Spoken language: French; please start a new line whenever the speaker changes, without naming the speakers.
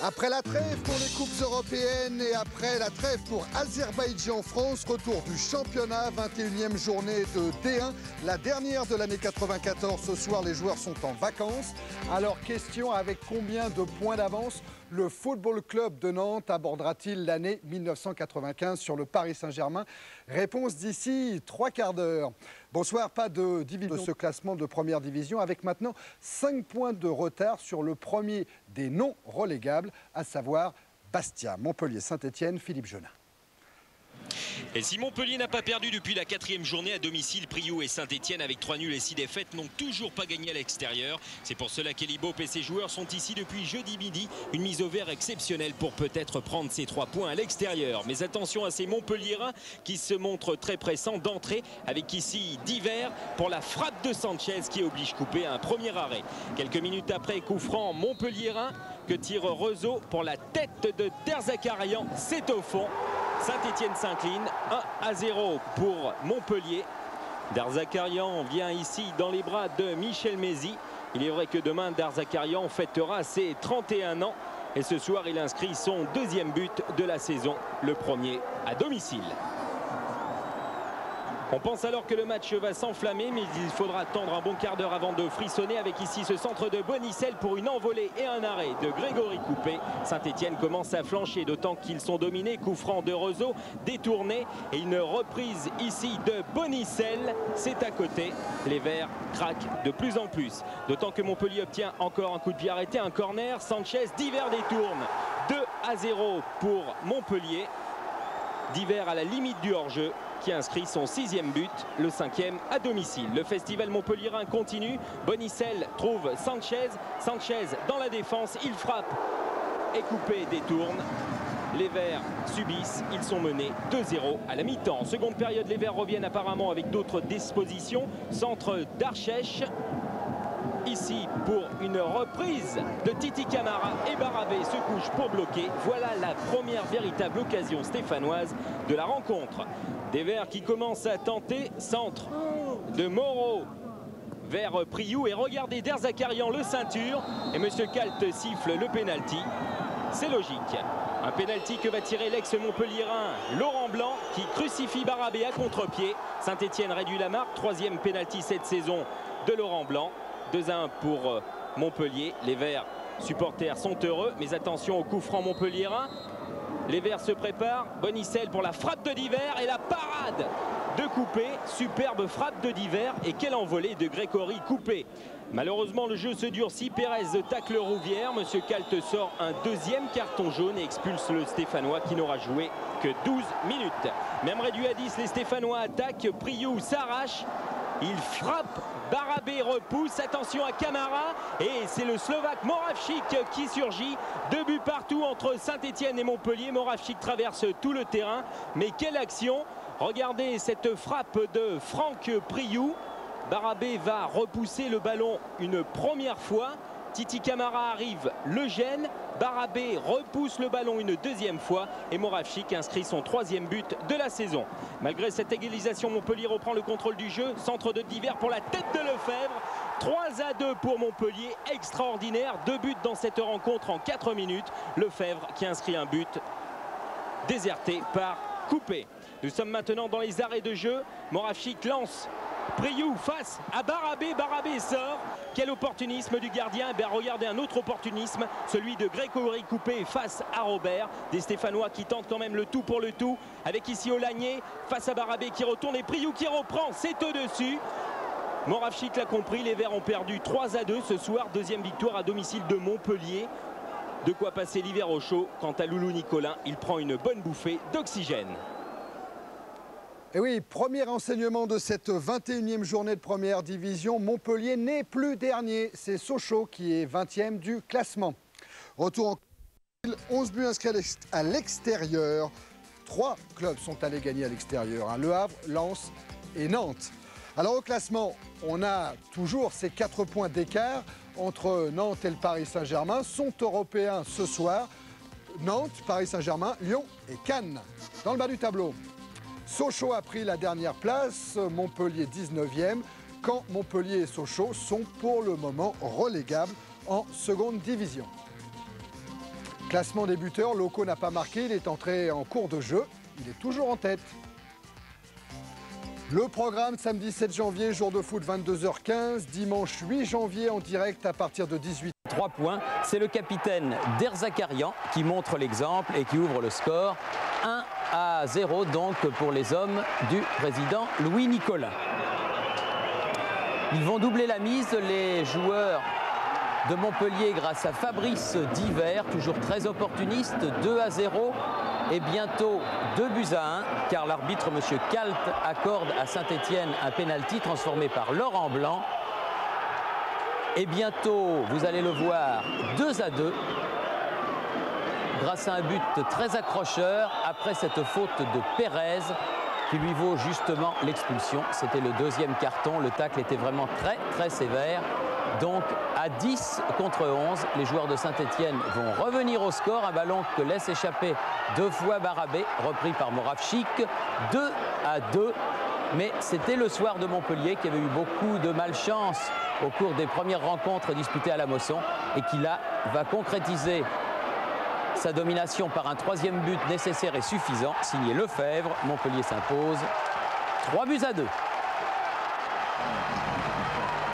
Après la trêve pour les coupes européennes et après la trêve pour Azerbaïdjan-France, retour du championnat, 21e journée de D1, la dernière de l'année 94. Ce soir, les joueurs sont en vacances. Alors, question, avec combien de points d'avance le Football Club de Nantes abordera-t-il l'année 1995 sur le Paris Saint-Germain? Réponse d'ici 3 quarts d'heure. Bonsoir, pas de division de ce classement de première division avec maintenant 5 points de retard sur le premier des non relégables, à savoir Bastia, Montpellier, Saint-Etienne, Philippe Jeunin.
Et si Montpellier n'a pas perdu depuis la 4e journée à domicile, Priou et Saint-Etienne avec 3 nuls et 6 défaites n'ont toujours pas gagné à l'extérieur. C'est pour cela qu'Eli Bope et ses joueurs sont ici depuis jeudi midi. Une mise au vert exceptionnelle pour peut-être prendre ces 3 points à l'extérieur. Mais attention à ces Montpelliérains qui se montrent très pressants d'entrée avec ici Diver pour la frappe de Sanchez qui oblige Coupé à un premier arrêt. Quelques minutes après, coup franc Montpelliérain que tire Rezo pour la tête de Derzakarian. C'est au fond. Saint-Etienne s'incline 1-0 pour Montpellier. Derzakarian vient ici dans les bras de Michel Mézy. Il est vrai que demain, Derzakarian fêtera ses 31 ans. Et ce soir, il inscrit son 2e but de la saison, le premier à domicile. On pense alors que le match va s'enflammer, mais il faudra attendre un bon quart d'heure avant de frissonner avec ici ce centre de Bonicel pour une envolée et un arrêt de Grégory Coupé. Saint-Etienne commence à flancher, d'autant qu'ils sont dominés. Coup franc de Rezo, détourné et une reprise ici de Bonicel. C'est à côté. Les Verts craquent de plus en plus. D'autant que Montpellier obtient encore un coup de pied arrêté, un corner. Sanchez, Diver détourne. 2-0 pour Montpellier. Diver à la limite du hors-jeu, qui inscrit son 6e but, le 5e à domicile. Le festival montpelliérain continue. Bonicel trouve Sanchez. Sanchez dans la défense, il frappe et Coupé détourne. Les Verts subissent, ils sont menés 2-0 à la mi-temps. En seconde période, les Verts reviennent apparemment avec d'autres dispositions. Centre d'Archèche. Ici pour une reprise de Titi Camara et Barabé se couche pour bloquer. Voilà la première véritable occasion stéphanoise de la rencontre. Des Verts qui commencent à tenter. Centre de Moreau vers Priou et regardez Derzakarian le ceinture et Monsieur Kalt siffle le pénalty. C'est logique. Un pénalty que va tirer l'ex-montpelliérain Laurent Blanc qui crucifie Barabé à contre-pied. Saint-Etienne réduit la marque. 3e pénalty cette saison de Laurent Blanc. 2-1 pour Montpellier. Les Verts supporters sont heureux, mais attention au coup franc montpelliérain. Les Verts se préparent. Bonicel pour la frappe de Diver et la parade de Coupé. Superbe frappe de Diver et quelle envolée de Grégory Coupé. Malheureusement, le jeu se durcit. Pérez tacle Rouvière. Monsieur Kalt sort un 2e carton jaune et expulse le Stéphanois qui n'aura joué que 12 minutes. Même réduit à 10, les Stéphanois attaquent. Priou s'arrache. Il frappe, Barabé repousse, attention à Camara et c'est le Slovaque Moravchik qui surgit. 2 buts partout entre Saint-Etienne et Montpellier. Moravchik traverse tout le terrain, mais quelle action! Regardez cette frappe de Franck Priou. Barabé va repousser le ballon une première fois. Titi Camara arrive, le gêne. Barabé repousse le ballon une 2e fois et Moravchik inscrit son 3e but de la saison. Malgré cette égalisation, Montpellier reprend le contrôle du jeu. Centre de Diver pour la tête de Lefebvre. 3-2 pour Montpellier, extraordinaire. 2 buts dans cette rencontre en 4 minutes. Lefebvre qui inscrit un but déserté par Coupé. Nous sommes maintenant dans les arrêts de jeu. Moravchik lance. Priou face à Barabé, Barabé sort. Quel opportunisme du gardien. Ben regardez un autre opportunisme, celui de Grégory Coupé face à Robert. Des Stéphanois qui tentent quand même le tout pour le tout. Avec ici Olagné face à Barabé qui retourne et Priou qui reprend, c'est au-dessus. Moravchik l'a compris, les Verts ont perdu 3-2 ce soir. 2e victoire à domicile de Montpellier. De quoi passer l'hiver au chaud. Quant à Loulou Nicolin, il prend une bonne bouffée d'oxygène.
Et oui, premier enseignement de cette 21e journée de première division. Montpellier n'est plus dernier. C'est Sochaux qui est 20e du classement. Retour en 11 buts inscrits à l'extérieur. 3 clubs sont allés gagner à l'extérieur. Le Havre, Lens et Nantes. Alors au classement, on a toujours ces 4 points d'écart entre Nantes et le Paris Saint-Germain. Sont européens ce soir. Nantes, Paris Saint-Germain, Lyon et Cannes. Dans le bas du tableau. Sochaux a pris la dernière place, Montpellier 19e, quand Montpellier et Sochaux sont pour le moment relégables en seconde division. Classement des buteurs, Loco n'a pas marqué, il est entré en cours de jeu. Il est toujours en tête. Le programme samedi 7 janvier, jour de foot 22h15. Dimanche 8 janvier en direct à partir de 18h.
3 points, c'est le capitaine Derzakarian qui montre l'exemple et qui ouvre le score. 1-0 donc pour les hommes du président Louis Nicolin. Ils vont doubler la mise, les joueurs de Montpellier, grâce à Fabrice Divert, toujours très opportuniste. 2-0 et bientôt 2-1, car l'arbitre M. Kalt accorde à Saint-Étienne un pénalty transformé par Laurent Blanc. Et bientôt, vous allez le voir, 2-2, grâce à un but très accrocheur après cette faute de Pérez qui lui vaut justement l'expulsion. C'était le deuxième carton, le tacle était vraiment très sévère. Donc à 10 contre 11, les joueurs de Saint-Étienne vont revenir au score. Un ballon que laisse échapper 2 fois Barabé, repris par Moravchik. 2-2, mais c'était le soir de Montpellier qui avait eu beaucoup de malchance au cours des premières rencontres disputées à la Mosson et qui là va concrétiser sa domination par un 3e but nécessaire et suffisant, signé Lefebvre. Montpellier s'impose 3-2.